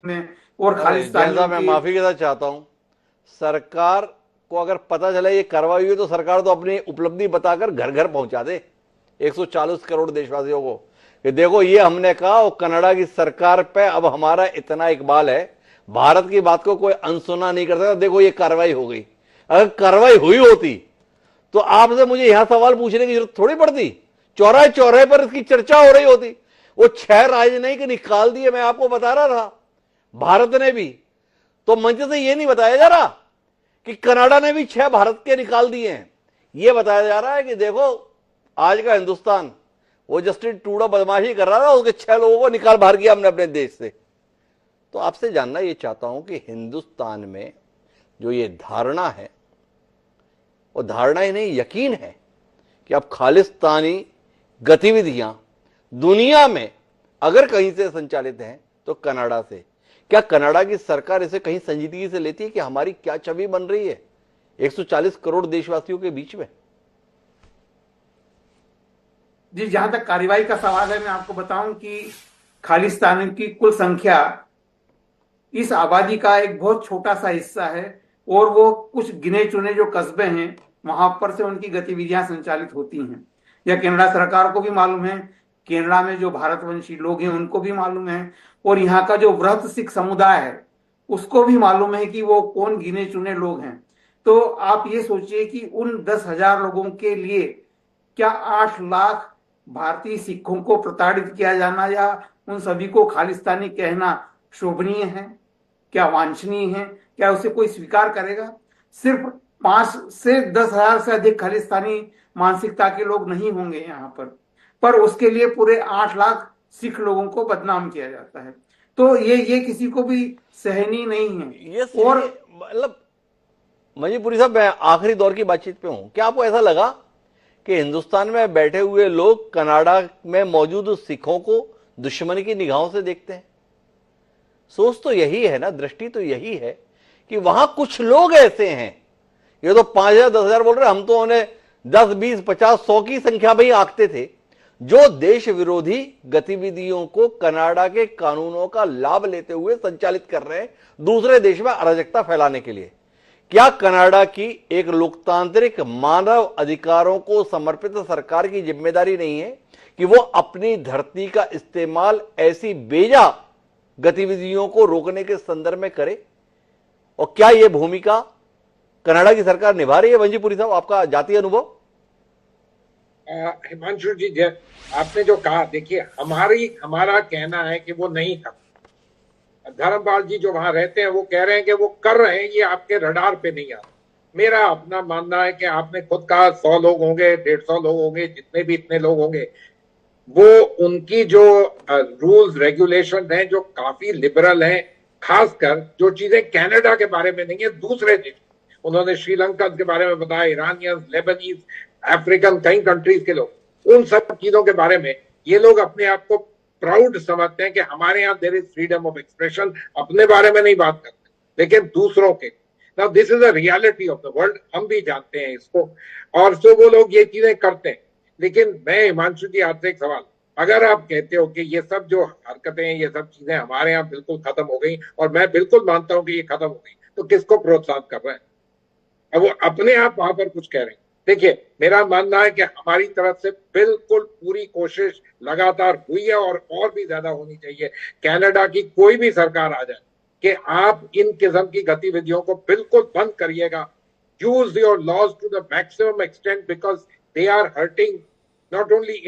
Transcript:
में और जैसा खालिस्तानियों मैं की। माफी के साथ चाहता हूं, सरकार को अगर पता चला ये कार्रवाई हुई तो सरकार तो अपनी उपलब्धि बताकर घर घर पहुंचा दे 140 करोड़ देशवासियों को कि देखो ये हमने कहा, और कनाडा की सरकार पे अब हमारा इतना इकबाल है, भारत की बात को कोई अनसुना नहीं कर सकता, देखो ये कार्रवाई हो गई। अगर कार्रवाई हुई होती तो आपसे मुझे यहां सवाल पूछने की जरूरत थोड़ी पड़ती, चौराहे चौराहे पर इसकी चर्चा हो रही होती। वो 6 राजनयिक निकाल दिए, मैं आपको बता रहा था, भारत ने भी। तो मंच से ये नहीं बताया जा रहा कि कनाडा ने भी 6 भारत के निकाल दिए हैं। ये बताया जा रहा है कि देखो आज का हिंदुस्तान, वो जस्टिन ट्रूडो बदमाशी कर रहा था, उसके 6 लोगों को निकाल बाहर किया हमने अपने देश से। तो आपसे जानना ये चाहता हूं कि हिंदुस्तान में जो ये धारणा है, वो धारणा ही नहीं यकीन है कि अब खालिस्तानी गतिविधियां दुनिया में अगर कहीं से संचालित हैं तो कनाडा से। क्या कनाडा की सरकार इसे कहीं संजीदगी से लेती है कि हमारी क्या छवि बन रही है 140 करोड़ देशवासियों के बीच में? जी, जहां तक कार्रवाई का सवाल है, मैं आपको बताऊं कि खालिस्तान की कुल संख्या इस आबादी का एक बहुत छोटा सा हिस्सा है, और वो कुछ गिने चुने जो कस्बे हैं वहां पर से उनकी गतिविधियां संचालित होती हैं। यह कनाडा सरकार को भी मालूम है, कनाडा में जो भारतवंशी लोग हैं उनको भी मालूम है, और यहाँ का जो वृहत सिख समुदाय है उसको भी मालूम है कि वो कौन गिने चुने लोग हैं। तो आप ये सोचिए कि उन 10,000 लोगों के लिए क्या 8 लाख भारतीय सिखों को प्रताड़ित किया जाना या उन सभी को खालिस्तानी कहना शोभनीय है? क्या वांछनीय है? क्या उसे कोई स्वीकार करेगा? सिर्फ 5 से 10,000 से अधिक खालिस्तानी मानसिकता के लोग नहीं होंगे यहाँ पर उसके लिए पूरे 8 लाख सिख लोगों को बदनाम किया जाता है। तो ये किसी को भी सहनीय नहीं है। और ये मतलब मणिपुरी साहब, मैं आखिरी दौर की बातचीत पे हूं, क्या आपको ऐसा लगा कि हिंदुस्तान में बैठे हुए लोग कनाडा में मौजूद सिखों को दुश्मनी की निगाहों से देखते हैं? सोच तो यही है ना, दृष्टि तो यही है कि वहां कुछ लोग ऐसे हैं। ये तो 5,000 10,000 बोल रहे, हम तो उन्हें 10 20 50 100 की संख्या में ही आंकते थे, जो देश विरोधी गतिविधियों को कनाडा के कानूनों का लाभ लेते हुए संचालित कर रहे हैं दूसरे देश में अराजकता फैलाने के लिए। क्या कनाडा की एक लोकतांत्रिक मानव अधिकारों को समर्पित सरकार की जिम्मेदारी नहीं है कि वो अपनी धरती का इस्तेमाल ऐसी बेजा गतिविधियों को रोकने के संदर्भ में करे? और क्या यह भूमिका कनाडा की सरकार निभा रही है? वंजीपुरी साहब, आपका जातीय अनुभव। हिमांशु जी, आपने जो कहा, देखिए हमारा कहना है कि वो नहीं कर। धर्मपाल जी जो वहां रहते हैं वो कह रहे हैं कि वो कर रहे हैं, ये आपके रडार पे नहीं आ रहा। मेरा अपना मानना है कि आपने खुद कहा 100 लोग होंगे, 150 लोग होंगे, जितने भी इतने लोग होंगे, वो उनकी जो रूल्स रेगुलेशन हैं जो काफी लिबरल हैं, खासकर जो चीजें कनाडा के बारे में नहीं है दूसरे देश। उन्होंने श्रीलंका के बारे में बताया, ईरानियंस, लेबनीज, अफ्रीकन कई कंट्रीज के लोग, उन सब चीजों के बारे में ये लोग अपने आप को प्राउड समझते हैं कि हमारे यहाँ there is freedom of expression. अपने बारे में नहीं बात करते लेकिन दूसरों के। Now this is a reality of the world, हम भी जानते हैं इसको, और सो वो लोग ये चीजें करते हैं। लेकिन मैं हिमांशु जी आपसे एक सवाल, अगर आप कहते हो कि ये सब जो हरकतें, ये सब चीजें हमारे यहाँ बिल्कुल खत्म हो गई, और मैं बिल्कुल मानता हूं कि ये खत्म हो गई, तो किसको प्रोत्साहित कर रहे हैं? अब वो अपने आप वहां पर कुछ कह रहे हैं। देखिए, मेरा मानना है कि हमारी तरफ से बिल्कुल पूरी कोशिश लगातार हुई है, और भी ज्यादा होनी चाहिए। कनाडा की कोई भी सरकार आ जाए कि आप इन किस्म की गतिविधियों को बिल्कुल बंद करिएगा। Use your laws to the maximum extent, because they are hurting not only